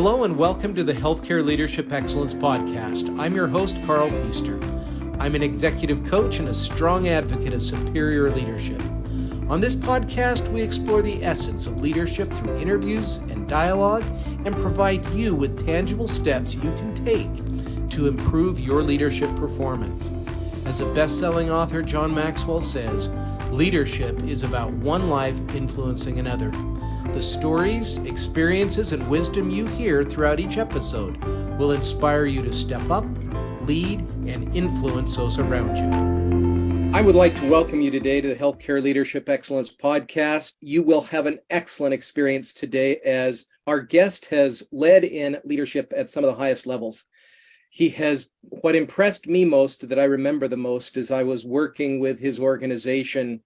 Hello and welcome to the Healthcare Leadership Excellence Podcast. I'm your host, Carl Peaster. I'm an executive coach and a strong advocate of superior leadership. On this podcast, we explore the essence of leadership through interviews and dialogue and provide you with tangible steps you can take to improve your leadership performance. As a best-selling author, John Maxwell says, leadership is about one life influencing another. The stories, experiences, and wisdom you hear throughout each episode will inspire you to step up, lead, and influence those around you. I would like to welcome you today to the Healthcare Leadership Excellence Podcast. You will have an excellent experience today as our guest has led in leadership at some of the highest levels. What impressed me most, that I remember the most, is I was working with his organization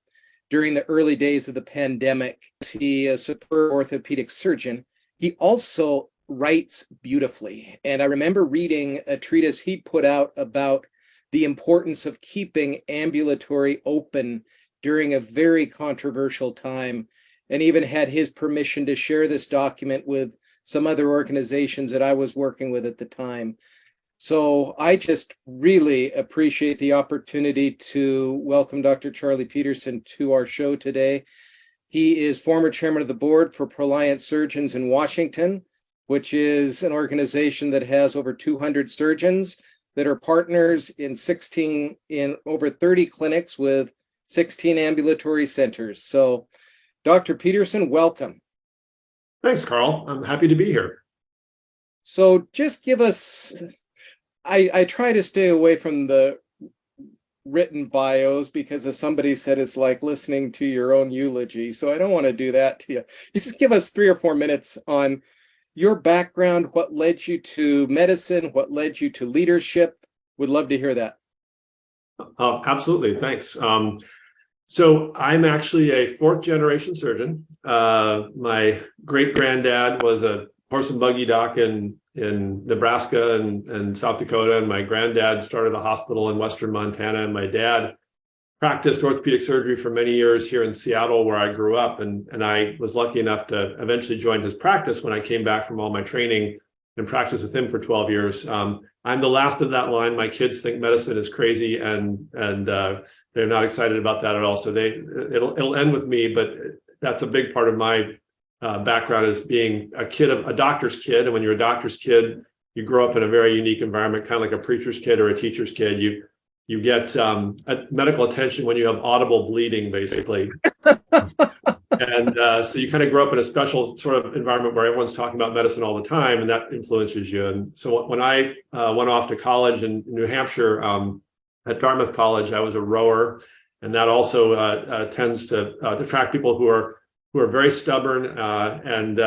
during the early days of the pandemic. He is a superb orthopedic surgeon. He also writes beautifully. And I remember reading a treatise he put out about the importance of keeping ambulatory open during a very controversial time, and even had his permission to share this document with some other organizations that I was working with at the time. So I just really appreciate the opportunity to welcome Dr. Charlie Peterson to our show today. He is former chairman of the board for Proliant Surgeons in Washington, which is an organization that has over 200 surgeons that are partners in over 30 clinics with 16 ambulatory centers. So Dr. Peterson, welcome. Thanks, Carl. I'm happy to be here. So just give us, I try to stay away from the written bios because, as somebody said, it's like listening to your own eulogy. So I don't want to do that to you. You just give us 3 or 4 minutes on your background, what led you to medicine, what led you to leadership. Would love to hear that. Absolutely. Thanks. So I'm actually a 4th generation surgeon. My great granddad was a horse and buggy doc in Nebraska and South Dakota. And my granddad started a hospital in Western Montana. And my dad practiced orthopedic surgery for many years here in Seattle, where I grew up. And I was lucky enough to eventually join his practice when I came back from all my training and practiced with him for 12 years. I'm the last of that line. My kids think medicine is crazy, and they're not excited about that at all. So it'll end with me, but that's a big part of my background, is being a doctor's kid. And when you're a doctor's kid, you grow up in a very unique environment, kind of like a preacher's kid or a teacher's kid. You get medical attention when you have audible bleeding, basically. And so you kind of grow up in a special sort of environment where everyone's talking about medicine all the time, and that influences you. And so when I went off to college in New Hampshire at Dartmouth College, I was a rower, and that also tends to attract people who are very stubborn and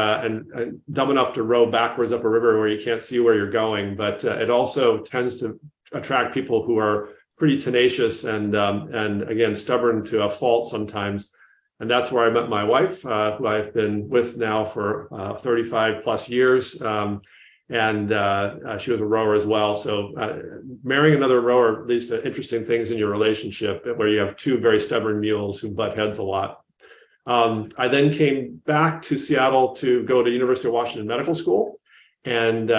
dumb enough to row backwards up a river where you can't see where you're going. But it also tends to attract people who are pretty tenacious and again, stubborn to a fault sometimes. And that's where I met my wife, who I've been with now for 35 plus years. And she was a rower as well. So marrying another rower leads to interesting things in your relationship, where you have 2 very stubborn mules who butt heads a lot. I then came back to Seattle to go to University of Washington Medical School, and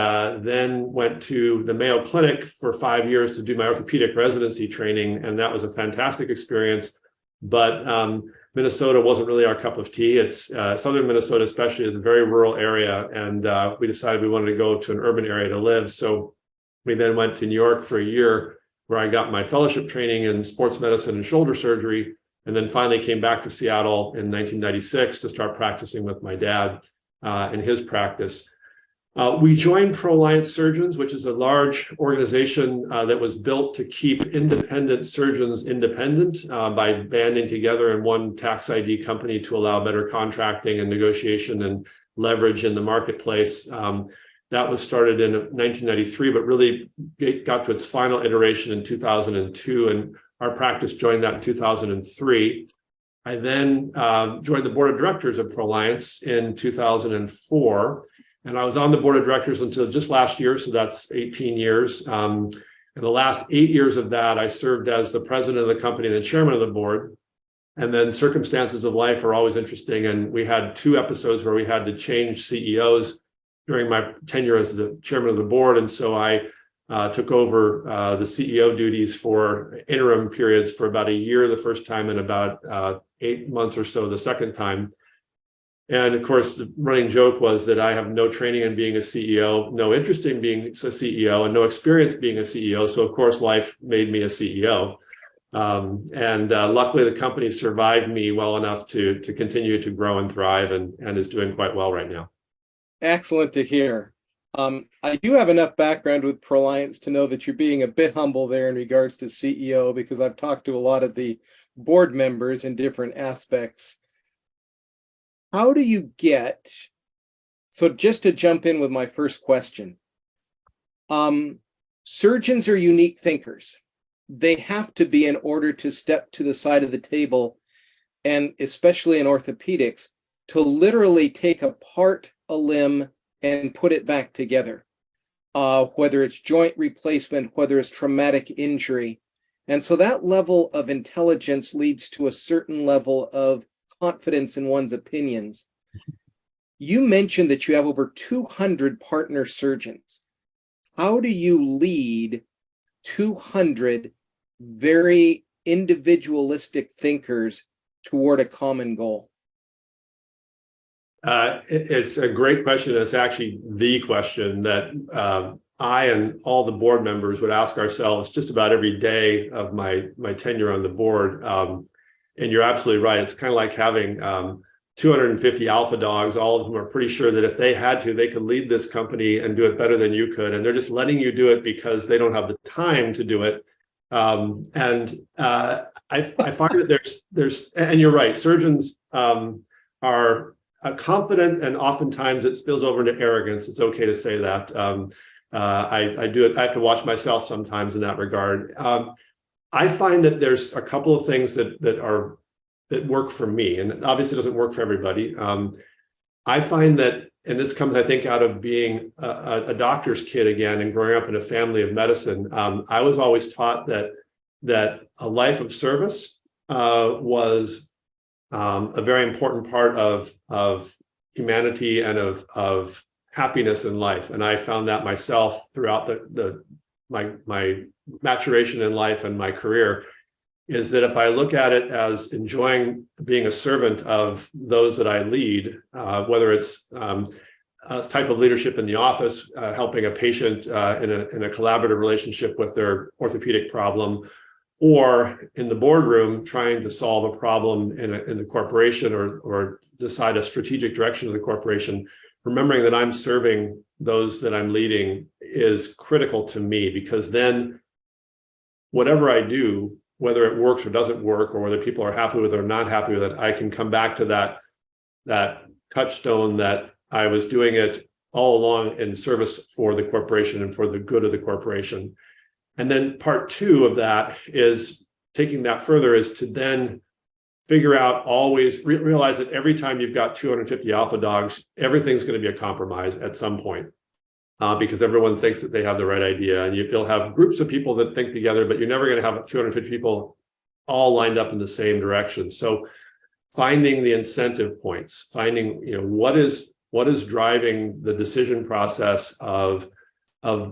then went to the Mayo Clinic for 5 years to do my orthopedic residency training. And that was a fantastic experience. But Minnesota wasn't really our cup of tea. It's southern Minnesota, especially, is a very rural area. And we decided we wanted to go to an urban area to live. So we then went to New York for a year, where I got my fellowship training in sports medicine and shoulder surgery. And then finally came back to Seattle in 1996 to start practicing with my dad in his practice. We joined Proliant Surgeons, which is a large organization that was built to keep independent surgeons independent by banding together in one tax ID company to allow better contracting and negotiation and leverage in the marketplace. That was started in 1993, but really got to its final iteration in 2002. And our practice joined that in 2003. I then joined the board of directors of Proliant in 2004. And I was on the board of directors until just last year, so that's 18 years. In the last 8 years of that, I served as the president of the company and the chairman of the board. And then circumstances of life are always interesting. And we had 2 episodes where we had to change CEOs during my tenure as the chairman of the board. And so I took over the CEO duties for interim periods for about a year the first time and about 8 months or so the second time. And of course, the running joke was that I have no training in being a CEO, no interest in being a CEO, and no experience being a CEO. So of course, life made me a CEO. Luckily, the company survived me well enough to continue to grow and thrive and is doing quite well right now. Excellent to hear. I do have enough background with Proliance to know that you're being a bit humble there in regards to CEO, because I've talked to a lot of the board members in different aspects. How do you get, so just to jump in with my first question, surgeons are unique thinkers. They have to be in order to step to the side of the table, and especially in orthopedics, to literally take apart a limb and put it back together, whether it's joint replacement, whether it's traumatic injury. And so that level of intelligence leads to a certain level of confidence in one's opinions. You mentioned that you have over 200 partner surgeons. How do you lead 200 very individualistic thinkers toward a common goal? It's a great question. It's actually the question that I and all the board members would ask ourselves just about every day of my tenure on the board. And you're absolutely right. It's kind of like having 250 alpha dogs. All of them are pretty sure that if they had to, they could lead this company and do it better than you could. And they're just letting you do it because they don't have the time to do it. I find that there's, and you're right, surgeons are confident, and oftentimes it spills over into arrogance. It's okay to say that. I do it. I have to watch myself sometimes in that regard. I find that there's a couple of things that work for me, and obviously it doesn't work for everybody. I find that, and this comes, I think, out of being a doctor's kid again and growing up in a family of medicine. I was always taught that a life of service was a very important part of humanity and of happiness in life. And I found that myself throughout my maturation in life and my career, is that if I look at it as enjoying being a servant of those that I lead, whether it's a type of leadership in the office, helping a patient in a collaborative relationship with their orthopedic problem, or in the boardroom trying to solve a problem in the corporation or decide a strategic direction of the corporation, remembering that I'm serving those that I'm leading is critical to me, because then whatever I do, whether it works or doesn't work, or whether people are happy with it or not happy with it, I can come back to that touchstone that I was doing it all along in service for the corporation and for the good of the corporation. And then part two of that is taking that further, is to then figure out, always realize that every time you've got 250 alpha dogs, everything's going to be a compromise at some point, because everyone thinks that they have the right idea. And you'll have groups of people that think together, but you're never going to have 250 people all lined up in the same direction. So finding the incentive points, finding, what is driving the decision process of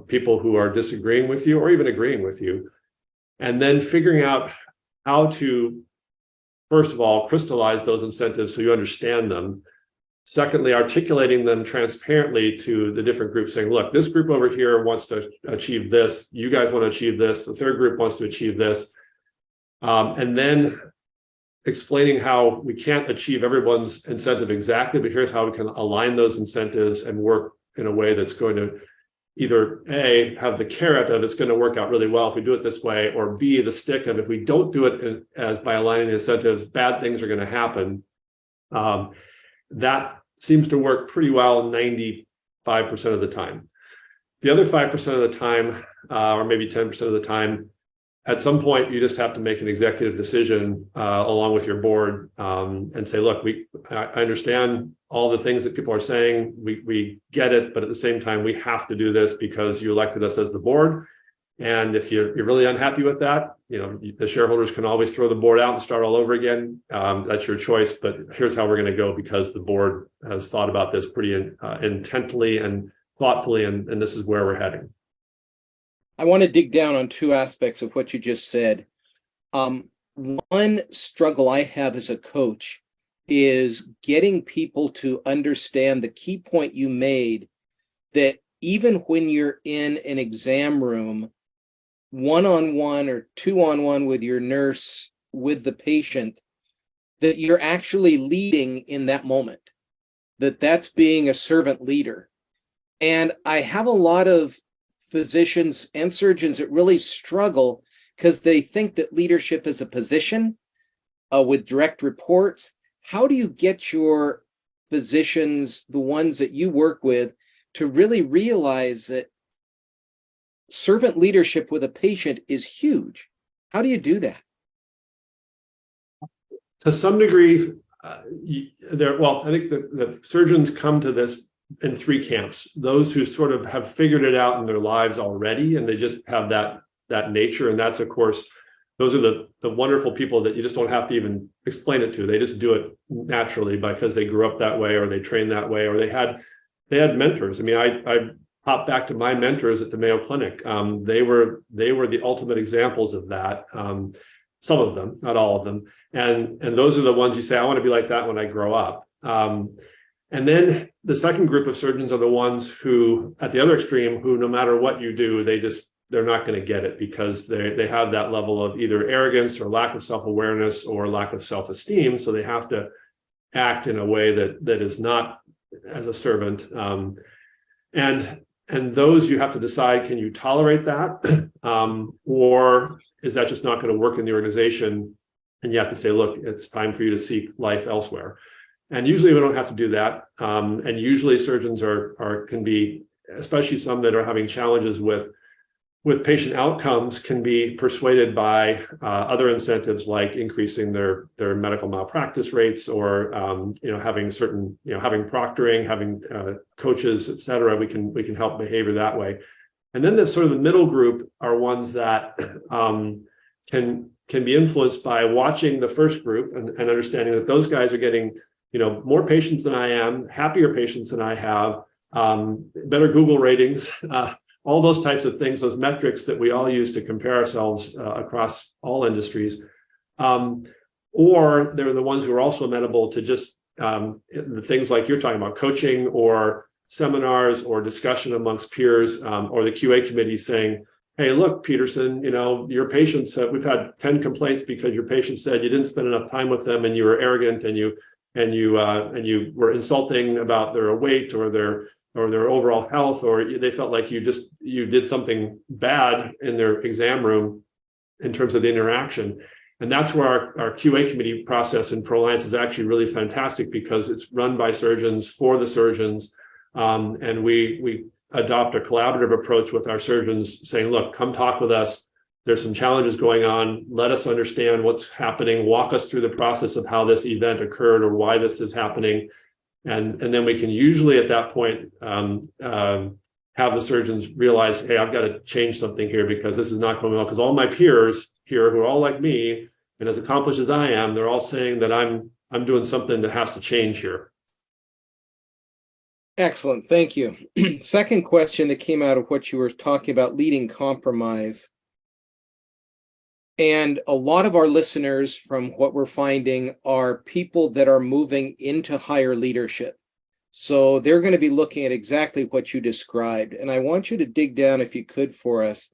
people who are disagreeing with you or even agreeing with you, and then figuring out how to, first of all, crystallize those incentives so you understand them. Secondly, articulating them transparently to the different groups, saying, look, this group over here wants to achieve this. You guys want to achieve this. The third group wants to achieve this. And then explaining how we can't achieve everyone's incentive exactly, but here's how we can align those incentives and work in a way that's going to either A, have the carrot of it's going to work out really well if we do it this way, or B, the stick of if we don't do it as by aligning the incentives, bad things are going to happen. That seems to work pretty well 95% of the time. The other 5% of the time, or maybe 10% of the time, at some point, you just have to make an executive decision along with your board and say, look, I understand all the things that people are saying. We get it, but at the same time, we have to do this because you elected us as the board. And if you're really unhappy with that, the shareholders can always throw the board out and start all over again. That's your choice, but here's how we're going to go because the board has thought about this pretty intently and thoughtfully, and this is where we're heading. I want to dig down on two aspects of what you just said. One struggle I have as a coach is getting people to understand the key point you made, that even when you're in an exam room, one-on-one or two-on-one with your nurse, with the patient, that you're actually leading in that moment, that's being a servant leader. And I have a lot of physicians and surgeons that really struggle because they think that leadership is a position with direct reports. How do you get your physicians, the ones that you work with, to really realize that servant leadership with a patient is huge? How do you do that? To some degree, I think the surgeons come to this in three camps. Those who sort of have figured it out in their lives already, and they just have that nature. And that's, of course, those are the wonderful people that you just don't have to even explain it to. They just do it naturally because they grew up that way, or they trained that way, or they had mentors. I mean, I hop back to my mentors at the Mayo Clinic. They were the ultimate examples of that. Some of them, not all of them. And those are the ones you say, I want to be like that when I grow up. And then the second group of surgeons are the ones who, at the other extreme, who no matter what you do, they're not going to get it because they have that level of either arrogance or lack of self-awareness or lack of self-esteem. So they have to act in a way that is not as a servant. And those you have to decide, can you tolerate that? Or is that just not going to work in the organization? And you have to say, look, it's time for you to seek life elsewhere. And usually we don't have to do that. And usually surgeons can be, especially some that are having challenges with patient outcomes, can be persuaded by other incentives like increasing their medical malpractice rates, or having certain having proctoring, having coaches, et cetera. We can help behavior that way. And then the sort of the middle group are ones that can be influenced by watching the first group and understanding that those guys are getting more patients than I am, happier patients than I have, better Google ratings. All those types of things, those metrics that we all use to compare ourselves across all industries. Or they're the ones who are also amenable to just the things like you're talking about, coaching or seminars or discussion amongst peers, or the QA committee saying, hey, look, Peterson, your patients, we've had 10 complaints because your patient said you didn't spend enough time with them and you were arrogant and you were insulting about their weight or their overall health, or they felt like you did something bad in their exam room in terms of the interaction. And that's where our QA committee process in ProAlliance is actually really fantastic, because it's run by surgeons for the surgeons. And we adopt a collaborative approach with our surgeons, saying, look, come talk with us. There's some challenges going on. Let us understand what's happening. Walk us through the process of how this event occurred or why this is happening. And then we can usually at that point have the surgeons realize, hey, I've got to change something here because this is not going well. Because all my peers here who are all like me and as accomplished as I am, they're all saying that I'm doing something that has to change here. Excellent. Thank you. Second question that came out of what you were talking about, leading compromise. And a lot of our listeners, from what we're finding, are people that are moving into higher leadership. So they're going to be looking at exactly what you described. And I want you to dig down, if you could, for us.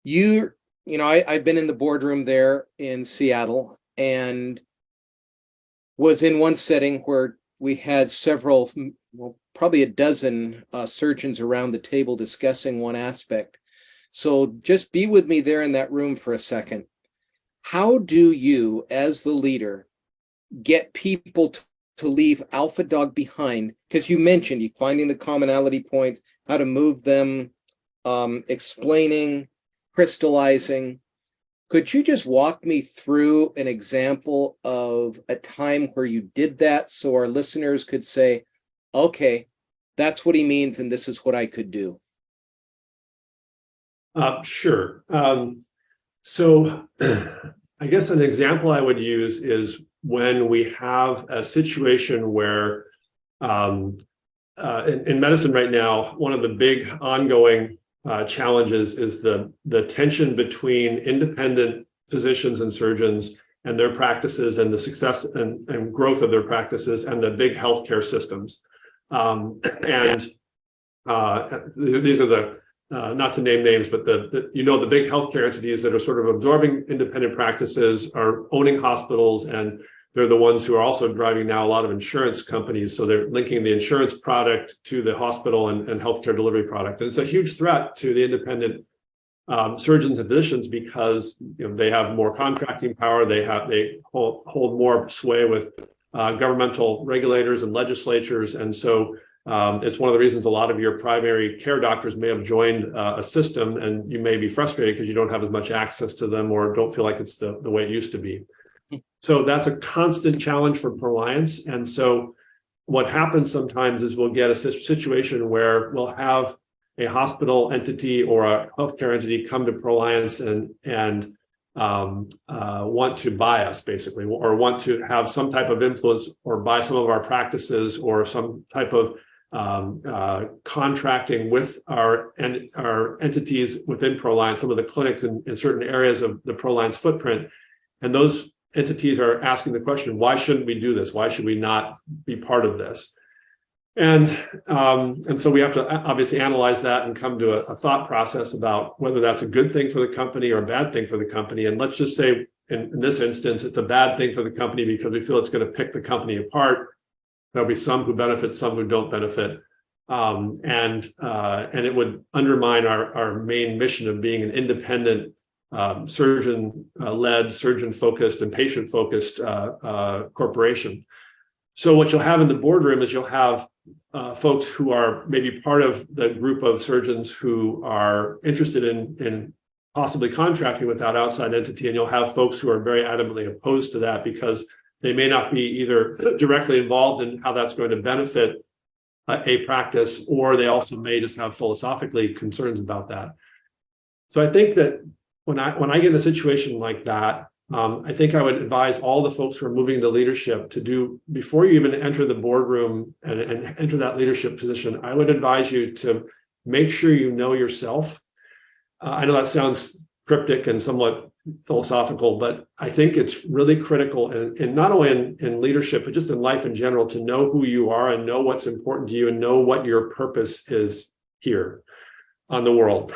I've been in the boardroom there in Seattle and was in one setting where we had several, probably a dozen surgeons around the table discussing one aspect. So just be with me there in that room for a second. How do you, as the leader, get people to leave alpha dog behind? Because you mentioned you finding the commonality points, how to move them, explaining, crystallizing. Could you just walk me through an example of a time where you did that so our listeners could say, okay, that's what he means and this is what I could do? Sure. So I guess an example I would use is when we have a situation where in medicine right now, one of the big ongoing challenges is the tension between independent physicians and surgeons and their practices and the success and growth of their practices and the big healthcare systems. These are the not to name names, but the big healthcare entities that are sort of absorbing independent practices are owning hospitals, and they're the ones who are also driving now a lot of insurance companies. So they're linking the insurance product to the hospital and healthcare delivery product. And it's a huge threat to the independent surgeons and physicians because they have more contracting power. They hold more sway with governmental regulators and legislatures. And so it's one of the reasons a lot of your primary care doctors may have joined a system, and you may be frustrated because you don't have as much access to them or don't feel like it's the way it used to be. So that's a constant challenge for Proliance. And so what happens sometimes is we'll get a situation where we'll have a hospital entity or a healthcare entity come to Proliance and want to buy us, basically, or want to have some type of influence or buy some of our practices or some type of contracting with our entities within Proliance, some of the clinics in certain areas of the Proliance footprint. And those entities are asking the question, why shouldn't we do this? Why should we not be part of this? And so we have to obviously analyze that and come to a thought process about whether that's a good thing for the company or a bad thing for the company. And let's just say in this instance, it's a bad thing for the company because we feel it's going to pick the company apart. There'll be some who benefit, some who don't benefit. And it would undermine our main mission of being an independent surgeon-led, surgeon-focused, and patient-focused corporation. So what you'll have in the boardroom is you'll have folks who are maybe part of the group of surgeons who are interested in possibly contracting with that outside entity, and you'll have folks who are very adamantly opposed to that because they may not be either directly involved in how that's going to benefit a practice, or they also may just have philosophically concerns about that. So I think that when I get in a situation like that, I think I would advise all the folks who are moving to leadership to do, before you even enter the boardroom and enter that leadership position, I would advise you to make sure you know yourself. I know that sounds cryptic and somewhat philosophical, but I think it's really critical, and not only in leadership, but just in life in general, to know who you are and know what's important to you and know what your purpose is here on the world.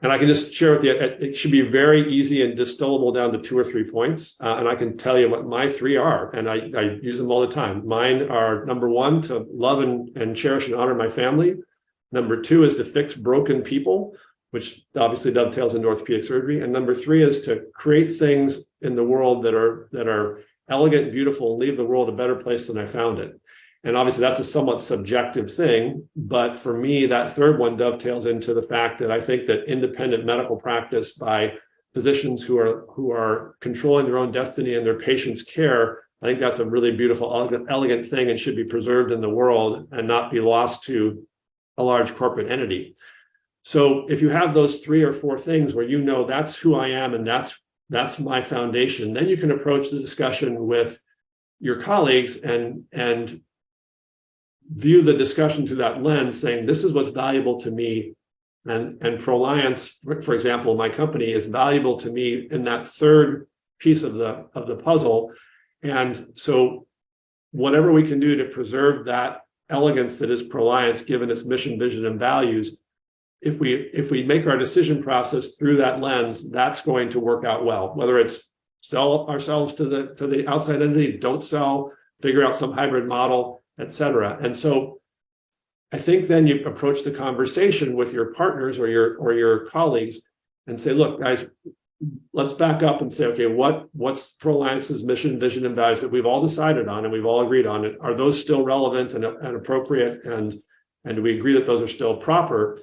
And I can just share with you, it should be very easy and distillable down to 2 or 3 points. And I can tell you what my 3 are, and I use them all the time. Mine are, number 1, to love and cherish and honor my family. Number 2 is to fix broken people, which obviously dovetails into orthopedic surgery. And number 3 is to create things in the world that are elegant, beautiful, and leave the world a better place than I found it. And obviously that's a somewhat subjective thing, but for me, that third one dovetails into the fact that I think that independent medical practice by physicians who are controlling their own destiny and their patients' care, I think that's a really beautiful, elegant thing and should be preserved in the world and not be lost to a large corporate entity. So if you have those 3 or 4 things where you know that's who I am and that's my foundation, then you can approach the discussion with your colleagues and view the discussion through that lens, saying this is what's valuable to me, and Proliance, for example, my company, is valuable to me in that third piece of the puzzle. And so whatever we can do to preserve that elegance that is Proliance, given its mission, vision, and values, if we make our decision process through that lens, that's going to work out well. Whether it's sell ourselves to the outside entity, don't sell, figure out some hybrid model, et cetera. And so I think then you approach the conversation with your partners or your colleagues and say, look, guys, let's back up and say, okay, what's Proliance's mission, vision, and values that we've all decided on and we've all agreed on? Are those still relevant and appropriate? And do we agree that those are still proper?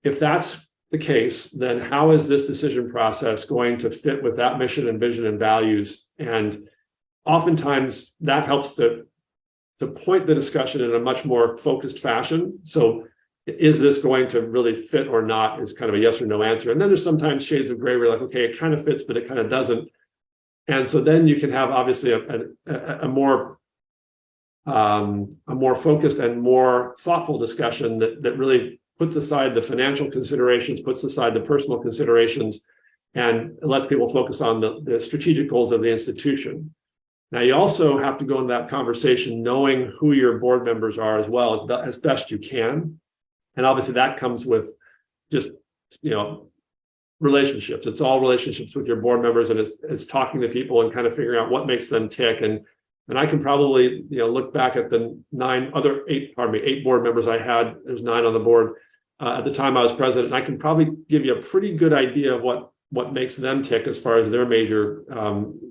If that's the case, then how is this decision process going to fit with that mission and vision and values? And oftentimes that helps to point the discussion in a much more focused fashion. So is this going to really fit or not, is kind of a yes or no answer. And then there's sometimes shades of gray where you're like, okay, it kind of fits, but it kind of doesn't. And so then you can have obviously a more focused and more thoughtful discussion that really puts aside the financial considerations, puts aside the personal considerations, and lets people focus on the strategic goals of the institution. Now, you also have to go into that conversation knowing who your board members are as well, as best you can. And obviously that comes with just, relationships. It's all relationships with your board members, and it's talking to people and kind of figuring out what makes them tick. And I can probably, look back at the eight board members I had. There's 9 on the board at the time I was president. And I can probably give you a pretty good idea of what makes them tick as far as their major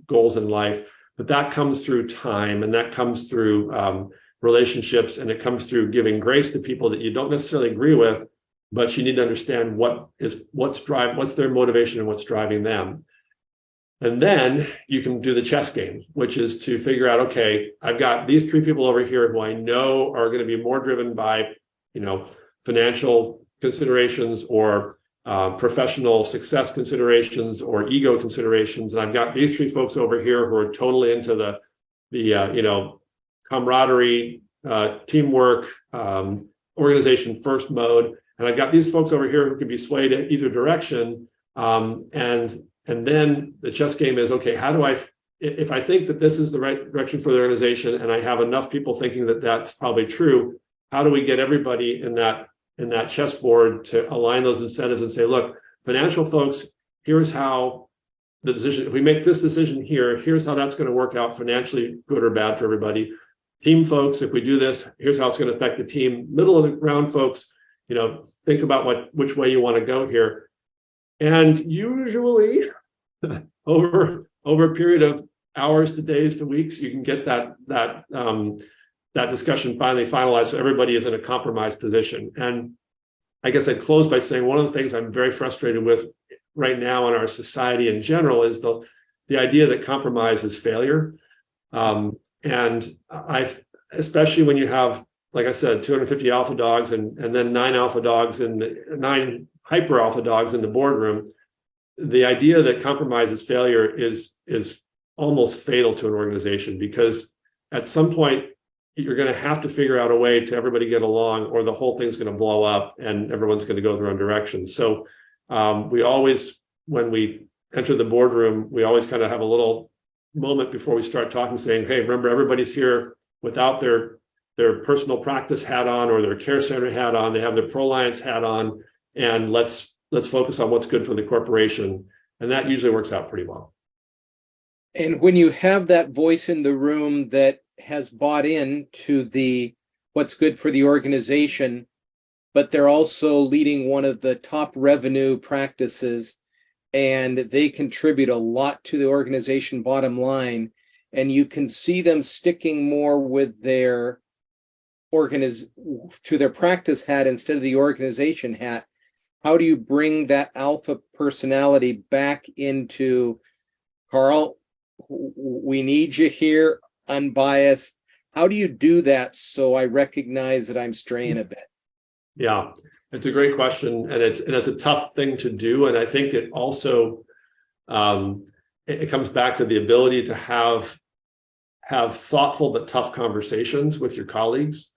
goals in life. But that comes through time, and that comes through relationships, and it comes through giving grace to people that you don't necessarily agree with, but you need to understand what's their motivation and what's driving them. And then you can do the chess game, which is to figure out, okay, I've got these 3 people over here who I know are going to be more driven by, financial considerations or professional success considerations or ego considerations. And I've got these 3 folks over here who are totally into the camaraderie, teamwork, organization first mode. And I've got these folks over here who can be swayed in either direction. And then the chess game is, okay, how do if I think that this is the right direction for the organization, and I have enough people thinking that that's probably true, how do we get everybody in that chessboard to align those incentives and say, look, financial folks, here's how the decision, if we make this decision here, here's how that's going to work out financially, good or bad for everybody. Team folks, if we do this, here's how it's going to affect the team. Middle of the ground folks, think about which way you want to go here. And usually over a period of hours to days to weeks, you can get that discussion finally finalized, so everybody is in a compromised position. And I guess I'd close by saying one of the things I'm very frustrated with right now in our society in general is the idea that compromise is failure. And especially when you have, like I said, 250 alpha dogs and then 9 alpha dogs and 9 hyper alpha dogs in the boardroom, the idea that compromise is failure is almost fatal to an organization, because at some point you're going to have to figure out a way to everybody get along, or the whole thing's going to blow up and everyone's going to go their own direction. So we always, when we enter the boardroom, we always kind of have a little moment before we start talking, saying, hey, remember, everybody's here without their personal practice hat on or their care center hat on. They have their ProLiance hat on, and let's focus on what's good for the corporation. And that usually works out pretty well. And when you have that voice in the room that has bought into what's good for the organization, but they're also leading one of the top revenue practices, and they contribute a lot to the organization bottom line, and you can see them sticking more with their to their practice hat instead of the organization hat. How do you bring that alpha personality back into, Carl, we need you here, unbiased? How do you do that so I recognize that I'm straying a bit? Yeah, it's a great question, and it's a tough thing to do. And I think it also it comes back to the ability to have thoughtful but tough conversations with your colleagues.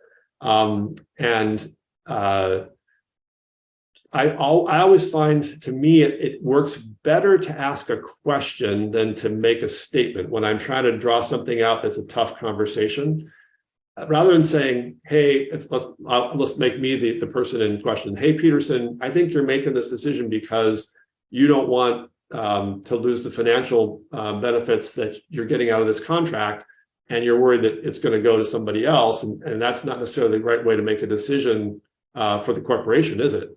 I always find, to me, it works better to ask a question than to make a statement when I'm trying to draw something out that's a tough conversation. Rather than saying, hey, let's make me the person in question. Hey, Peterson, I think you're making this decision because you don't want to lose the financial benefits that you're getting out of this contract, and you're worried that it's going to go to somebody else. And that's not necessarily the right way to make a decision for the corporation, is it?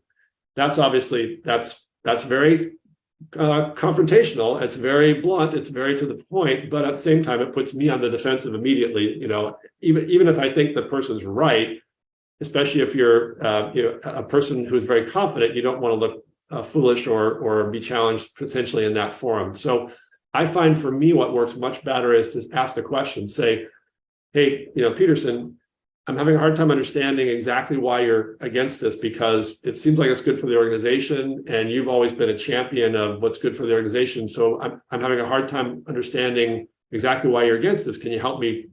That's obviously, that's very confrontational. It's very blunt. It's very to the point. But at the same time, it puts me on the defensive immediately. Even if I think the person's right, especially if you're a person who's very confident, you don't want to look foolish or be challenged potentially in that forum. So I find, for me, what works much better is to ask the question, say, hey, Peterson, I'm having a hard time understanding exactly why you're against this, because it seems like it's good for the organization, and you've always been a champion of what's good for the organization. So I'm having a hard time understanding exactly why you're against this. Can you help me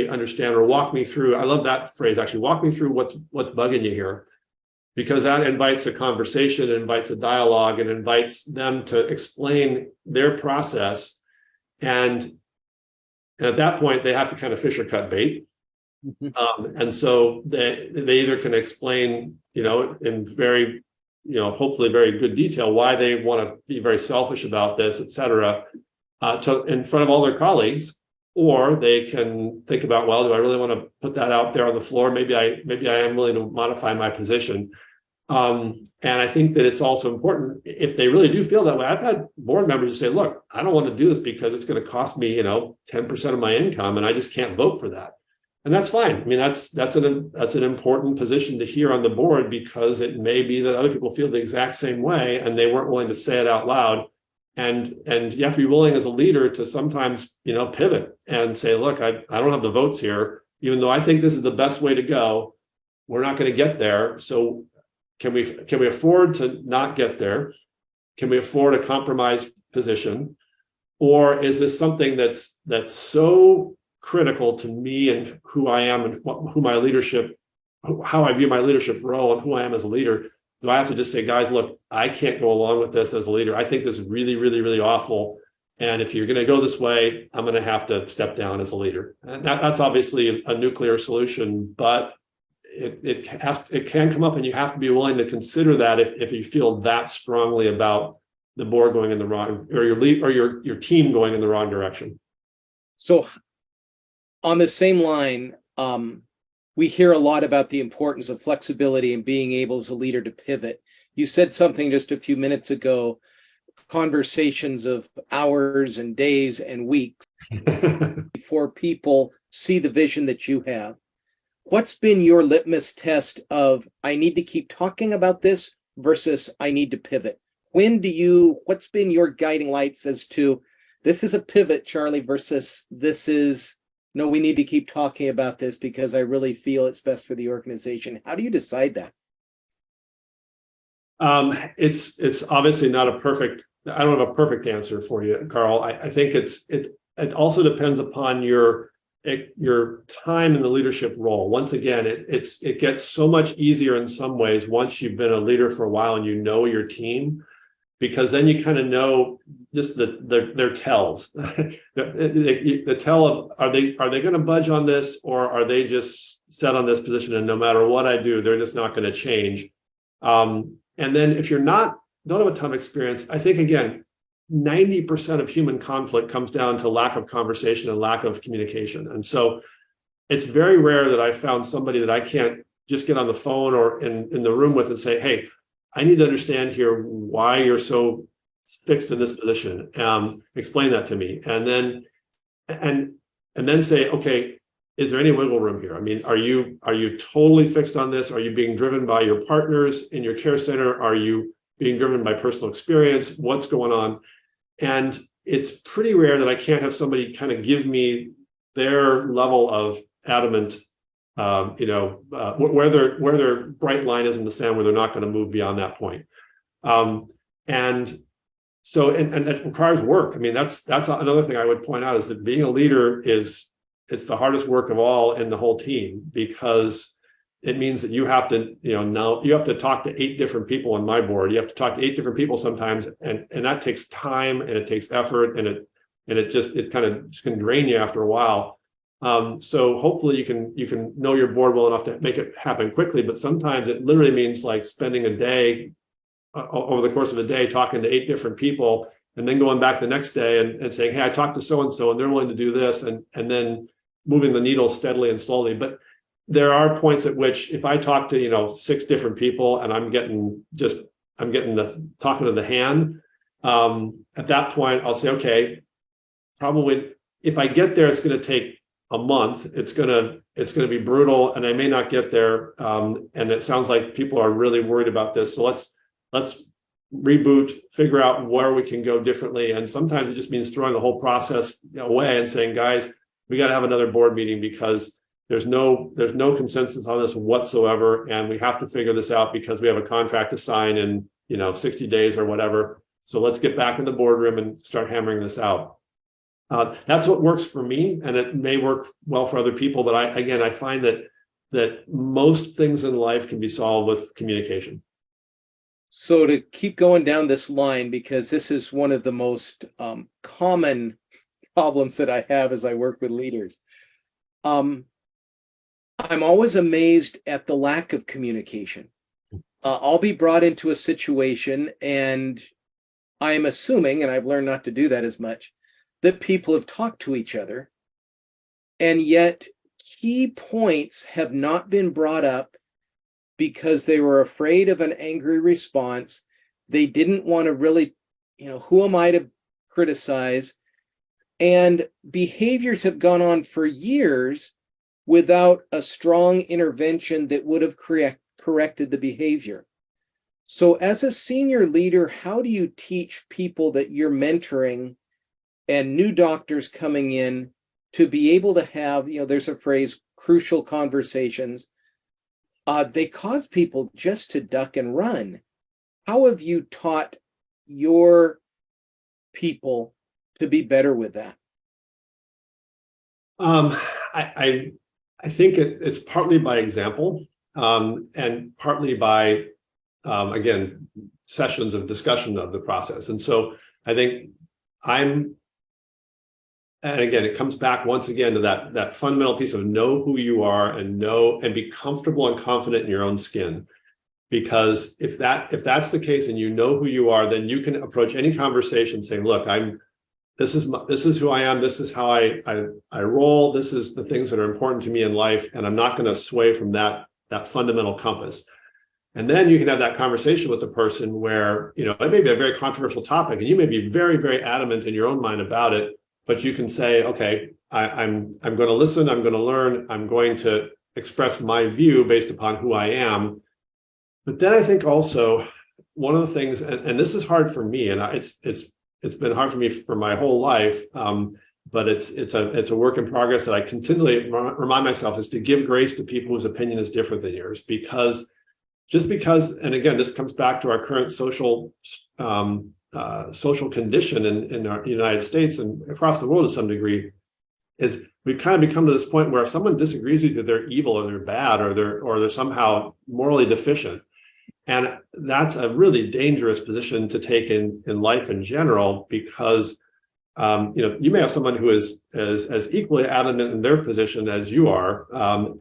understand, or walk me through? I love that phrase, actually. Walk me through what's bugging you here, because that invites a conversation, invites a dialogue, and invites them to explain their process. And at that point, they have to kind of fish or cut bait. And so they either can explain, in very, hopefully very good detail, why they want to be very selfish about this, et cetera, in front of all their colleagues, or they can think about, well, do I really want to put that out there on the floor? Maybe I am willing to modify my position. And I think that it's also important, if they really do feel that way. I've had board members who say, look, I don't want to do this because it's going to cost me, 10% of my income, and I just can't vote for that. And that's fine. I mean, that's an important position to hear on the board, because it may be that other people feel the exact same way and they weren't willing to say it out loud. And you have to be willing as a leader to sometimes, pivot and say, look, I don't have the votes here, even though I think this is the best way to go. We're not going to get there. So can we afford to not get there? Can we afford a compromise position? Or is this something that's so critical to me and who I am, and how I view my leadership role and who I am as a leader? Do I have to just say, guys, look, I can't go along with this as a leader. I think this is really, really, really awful. And if you're going to go this way, I'm going to have to step down as a leader. And that's obviously a nuclear solution, but it can come up, and you have to be willing to consider that if you feel that strongly about the board going in the wrong, or your team going in the wrong direction. So on the same line, we hear a lot about the importance of flexibility and being able as a leader to pivot. You said something just a few minutes ago, conversations of hours and days and weeks before people see the vision that you have. What's been your litmus test of, I need to keep talking about this versus I need to pivot? What's been your guiding lights as to, this is a pivot, Charlie, versus this is, no, we need to keep talking about this because I really feel it's best for the organization? How do you decide that? It's obviously not a perfect, I don't have a perfect answer for you, Carl. I think it also depends upon your time in the leadership role. Once again, it gets so much easier in some ways once you've been a leader for a while and you know your team, because then you kind of know just their tells. the tell of, are they going to budge on this, or are they just set on this position and no matter what I do, they're just not going to change. And then if you're don't have a ton of experience, I think, again, 90% of human conflict comes down to lack of conversation and lack of communication. And so it's very rare that I found somebody that I can't just get on the phone or in the room with and say, hey, I need to understand here why you're so fixed in this position. Explain that to me. And then say, okay, is there any wiggle room here? I mean, are you totally fixed on this? Are you being driven by your partners in your care center? Are you being driven by personal experience? What's going on? And it's pretty rare that I can't have somebody kind of give me their level of adamant, where their bright line is in the sand, where they're not going to move beyond that point. And so that requires work. I mean, that's another thing I would point out, is that being a leader it's the hardest work of all in the whole team, because it means that you have to, now you have to talk to 8 different people on my board. You have to talk to 8 different people sometimes, and that takes time and it takes effort, and it kind of can drain you after a while. So hopefully you can know your board well enough to make it happen quickly, but sometimes it literally means like spending a day over the course of a day talking to 8 different people, and then going back the next day and saying, hey, I talked to so-and-so and they're willing to do this, and then moving the needle steadily and slowly. But there are points at which, if I talk to 6 different people and I'm getting the talking to the hand, at that point I'll say, okay, probably if I get there, it's going to take a month. It's going to be brutal, and I may not get there. And it sounds like people are really worried about this. So let's reboot, figure out where we can go differently. And sometimes it just means throwing the whole process away and saying, guys, we got to have another board meeting, because there's no consensus on this whatsoever, and we have to figure this out because we have a contract to sign in 60 days or whatever. So let's get back in the boardroom and start hammering this out. That's what works for me, and it may work well for other people. But I find that most things in life can be solved with communication. So to keep going down this line, because this is one of the most common problems that I have as I work with leaders. I'm always amazed at the lack of communication. I'll be brought into a situation, and I'm assuming, and I've learned not to do that as much, that people have talked to each other, and yet key points have not been brought up because they were afraid of an angry response. They didn't want to really, who am I to criticize? And behaviors have gone on for years without a strong intervention that would have corrected the behavior. So as a senior leader, how do you teach people that you're mentoring and new doctors coming in to be able to have, there's a phrase, crucial conversations? They cause people just to duck and run. How have you taught your people to be better with that? I think it's partly by example, and partly by, again, sessions of discussion of the process. And so I think and again, it comes back once again to that fundamental piece of know who you are and be comfortable and confident in your own skin. Because if that's the case and you know who you are, then you can approach any conversation saying, look, this is who I am, this is how I roll, this is the things that are important to me in life, and I'm not going to sway from that fundamental compass. And then you can have that conversation with a person where, it may be a very controversial topic, and you may be very, very adamant in your own mind about it, but you can say, okay, I'm going to listen, I'm going to learn, I'm going to express my view based upon who I am. But then I think also one of the things, and this is hard for me, and it's been hard for me for my whole life, but it's a work in progress that I continually remind myself, is to give grace to people whose opinion is different than yours. Because and again, this comes back to our current social condition in our United States and across the world to some degree, is we've kind of become to this point where if someone disagrees with you, they're evil or they're bad or they're somehow morally deficient. And that's a really dangerous position to take in life in general, because you may have someone who is as equally adamant in their position as you are,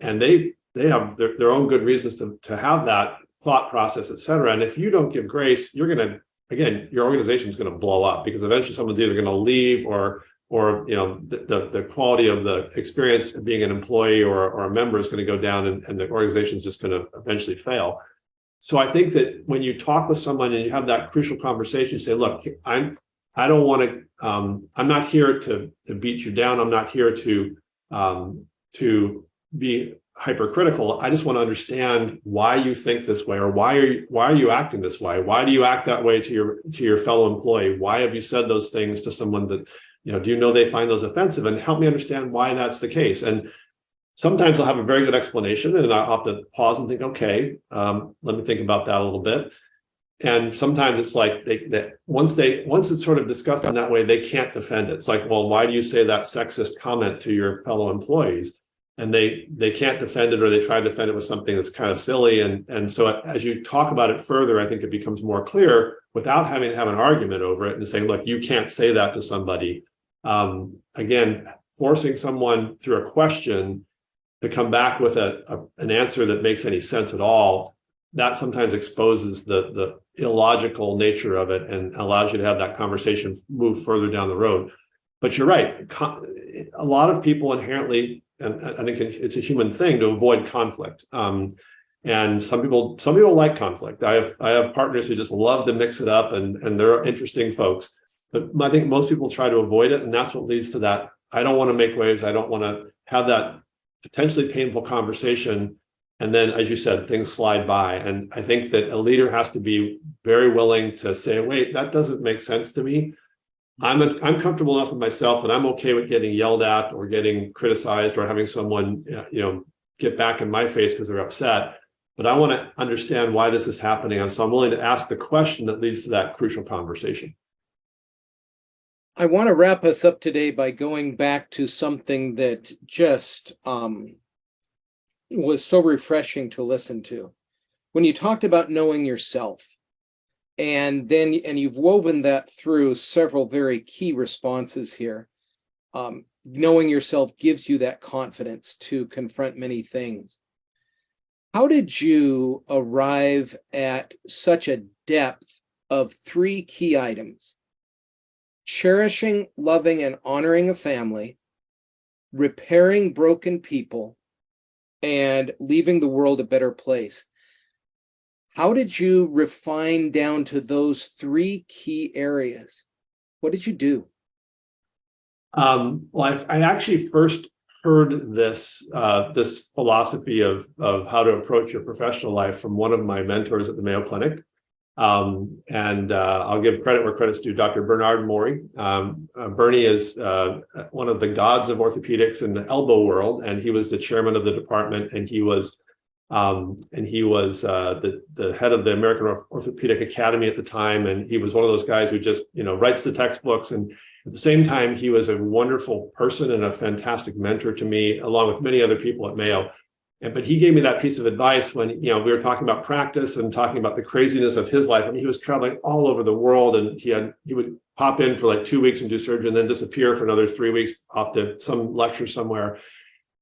and they have their own good reasons to have that thought process, et cetera. And if you don't give grace, your organization is going to blow up, because eventually someone's either going to leave or the quality of the experience of being an employee or a member is going to go down, and the organization is just going to eventually fail. So I think that when you talk with someone and you have that crucial conversation, you say, look, I'm not here to beat you down. I'm not here to be hypercritical. I just want to understand why you think this way, or why are you acting this way? Why do you act that way to your fellow employee? Why have you said those things to someone that, do you know they find those offensive? And help me understand why that's the case. And sometimes I'll have a very good explanation, and I'll have to pause and think, okay, let me think about that a little bit. And sometimes it's like once it's sort of discussed in that way, they can't defend it. It's like, well, why do you say that sexist comment to your fellow employees? And they can't defend it, or they try to defend it with something that's kind of silly. And so as you talk about it further, I think it becomes more clear without having to have an argument over it and saying, look, you can't say that to somebody. Again, forcing someone through a question to come back with an answer that makes any sense at all, that sometimes exposes the illogical nature of it and allows you to have that conversation move further down the road. But you're right. A lot of people inherently, and I think it's a human thing to avoid conflict. And some people like conflict. I have partners who just love to mix it up, and they're interesting folks. But I think most people try to avoid it, and that's what leads to that. I don't want to make waves. I don't want to have that potentially painful conversation. And then, as you said, things slide by. And I think that a leader has to be very willing to say, wait, that doesn't make sense to me. I'm comfortable enough with myself, and I'm okay with getting yelled at or getting criticized or having someone, get back in my face because they're upset. But I want to understand why this is happening. And so I'm willing to ask the question that leads to that crucial conversation. I want to wrap us up today by going back to something that just was so refreshing to listen to. When you talked about knowing yourself, and you've woven that through several very key responses here. Knowing yourself gives you that confidence to confront many things. How did you arrive at such a depth of 3 key items? Cherishing, loving, and honoring a family, repairing broken people, and leaving the world a better place. How did you refine down to those 3 key areas? What did you do? Well, I actually first heard this philosophy of how to approach your professional life from one of my mentors at the Mayo Clinic. I'll give credit where credit's due, Dr. Bernard Mori. Bernie is one of the gods of orthopedics in the elbow world, and he was the chairman of the department, and he was the head of the American Orthopedic Academy at the time. And he was one of those guys who just, writes the textbooks. And at the same time, he was a wonderful person and a fantastic mentor to me, along with many other people at Mayo. But he gave me that piece of advice when, we were talking about practice and talking about the craziness of his life. I mean, he was traveling all over the world, and he would pop in for like 2 weeks and do surgery and then disappear for another 3 weeks off to some lecture somewhere.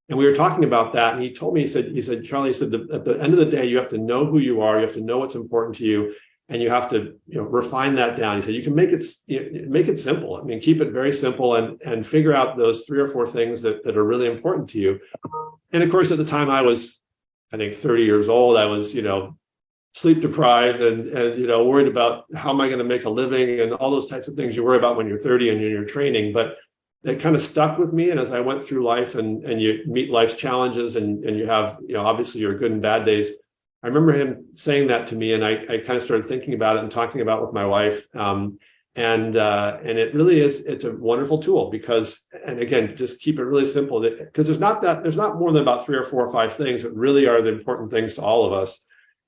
And we were talking about that, and he told me, he said, Charlie, at the end of the day, you have to know who you are, you have to know what's important to you, and you have to, refine that down. He said, you can make it simple. I mean, keep it very simple and figure out those 3 or 4 things that are really important to you. And of course, at the time I was, I think 30 years old, I was, sleep deprived and worried about how am I going to make a living and all those types of things you worry about when you're 30 and you're training. But it kind of stuck with me. And as I went through life and you meet life's challenges and you have, obviously your good and bad days. I remember him saying that to me, and I kind of started thinking about it and talking about it with my wife. And it really is, it's a wonderful tool because, and again, just keep it really simple because there's not more than about 3 or 4 or 5 things that really are the important things to all of us.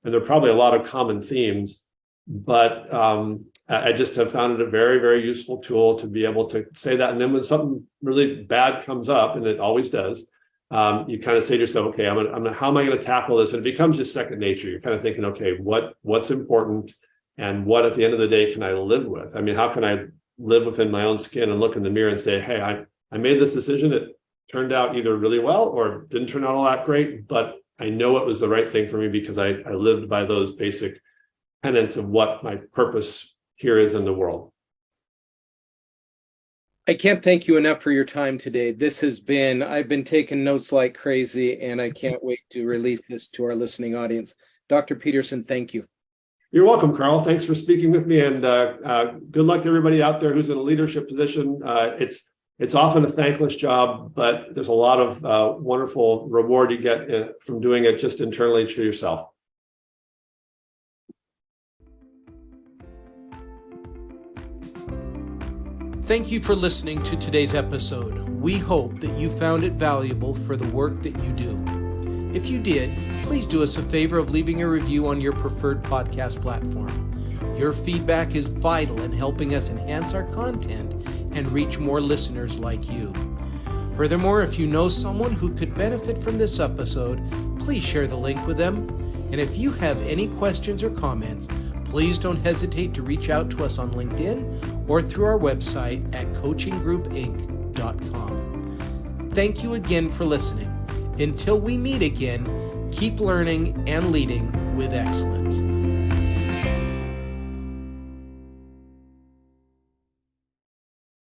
And there are probably a lot of common themes, but I just have found it a very, very useful tool to be able to say that. And then when something really bad comes up, and it always does, you kind of say to yourself, okay, how am I going to tackle this? And it becomes just second nature. You're kind of thinking, okay, what's important and what at the end of the day can I live with? I mean, how can I live within my own skin and look in the mirror and say, hey, I made this decision that turned out either really well or didn't turn out all that great, but I know it was the right thing for me because I lived by those basic tenets of what my purpose here is in the world. I can't thank you enough for your time today. I've been taking notes like crazy, and I can't wait to release this to our listening audience. Dr. Peterson, thank you. You're welcome, Carl. Thanks for speaking with me, and good luck to everybody out there who's in a leadership position. It's often a thankless job, but there's a lot of wonderful reward you get from doing it just internally to yourself. Thank you for listening to today's episode. We hope that you found it valuable for the work that you do. If you did, please do us a favor of leaving a review on your preferred podcast platform. Your feedback is vital in helping us enhance our content and reach more listeners like you. Furthermore, if you know someone who could benefit from this episode, please share the link with them. And if you have any questions or comments, please don't hesitate to reach out to us on LinkedIn or through our website at coachinggroupinc.com. Thank you again for listening. Until we meet again, keep learning and leading with excellence.